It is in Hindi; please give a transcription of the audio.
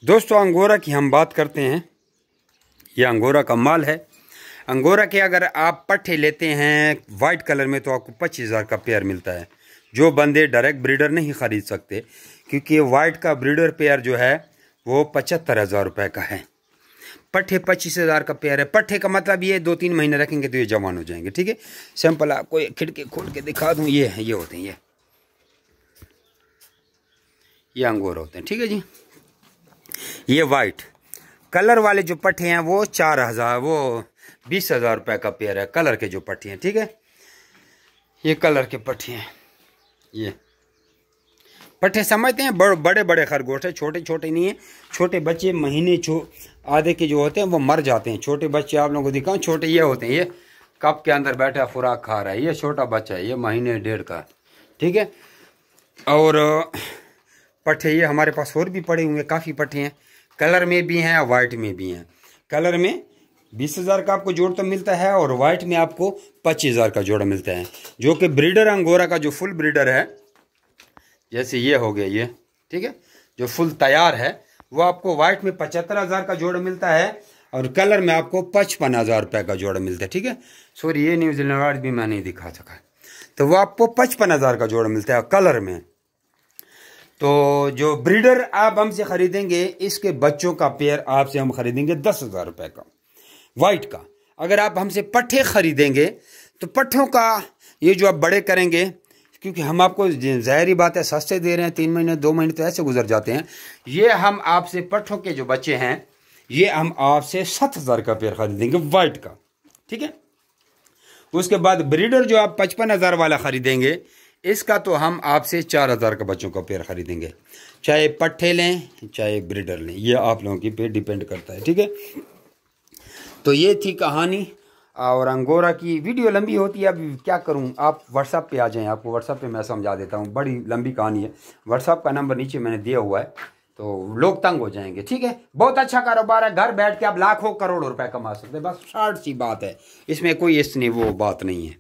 दोस्तों अंगोरा की हम बात करते हैं। यह अंगोरा का माल है। अंगोरा के अगर आप पट्ठे लेते हैं वाइट कलर में तो आपको 25,000 का पेयर मिलता है। जो बंदे डायरेक्ट ब्रीडर नहीं ख़रीद सकते, क्योंकि वाइट का ब्रीडर पेयर जो है वो 75,000 रुपये का है। पट्ठे 25,000 का पेयर है। पट्ठे का मतलब ये 2-3 महीने रखेंगे तो ये जवान हो जाएंगे। ठीक है, सिंपल आपको खिड़की खोल के दिखा दूँ। ये है, ये होते हैं, ये अंगोरा होते हैं। ठीक है जी। ये वाइट कलर वाले जो पट्ठे हैं वो 4,000 वो 20,000 रुपये का पेयर है। कलर के जो पट्ठे हैं, ठीक है, ये कलर के पट्ठे हैं। ये पट्ठे समझते हैं, बड़े बड़े खरगोश है, छोटे छोटे नहीं है। छोटे बच्चे महीने आधे के जो होते हैं वो मर जाते हैं। छोटे बच्चे आप लोगों को दिखाऊं, छोटे ये होते हैं। ये कप के अंदर बैठा खुराक खा रहा है, ये छोटा बच्चा है, ये महीने डेढ़ का। ठीक है, और पट्ठे ये हमारे पास और भी पड़े हुए काफ़ी पट्ठे हैं। कलर में भी हैं, वाइट में भी हैं। कलर में 20,000 का आपको जोड़ तो मिलता है और वाइट में आपको 25,000 का जोड़ा मिलता है। जो कि ब्रीडर अंगोरा का जो फुल ब्रीडर है, जैसे ये हो गया ये, ठीक है, जो फुल तैयार है वो आपको वाइट में 75,000 का जोड़ा मिलता है और कलर में आपको 55,000 रुपये का जोड़ा मिलता है। ठीक है, सॉरी ये न्यूजीलैंड वाइट भी मैं नहीं दिखा सका, तो वो आपको 55,000 का जोड़ा मिलता है कलर में। तो जो ब्रीडर आप हमसे खरीदेंगे, इसके बच्चों का पेयर आपसे हम खरीदेंगे 10,000 रुपये का वाइट का। अगर आप हमसे पट्ठे खरीदेंगे तो पट्ठों का ये जो आप बड़े करेंगे, क्योंकि हम आपको ज़ाहिरी बात है सस्ते दे रहे हैं, 3 महीने 2 महीने तो ऐसे गुजर जाते हैं। ये हम आपसे पट्ठों के जो बच्चे हैं ये हम आपसे 7,000 का पेयर खरीदेंगे वाइट का। ठीक है, उसके बाद ब्रीडर जो आप 55,000 वाला खरीदेंगे, इसका तो हम आपसे 4,000 का बच्चों का पेयर खरीदेंगे। चाहे पट्ठे लें चाहे ब्रीडर लें, ये आप लोगों की पे डिपेंड करता है। ठीक है, तो ये थी कहानी। और अंगोरा की वीडियो लंबी होती है, अब क्या करूं, आप व्हाट्सएप पे आ जाएं, आपको व्हाट्सएप पे मैं समझा देता हूं। बड़ी लंबी कहानी है। व्हाट्सएप का नंबर नीचे मैंने दिया हुआ है, तो लोग तंग हो जाएंगे। ठीक है, बहुत अच्छा कारोबार है, घर बैठ के आप लाखों करोड़ों रुपए कमा सकते हैं। बस शॉर्ट सी बात है, इसमें कोई इसने वो बात नहीं है।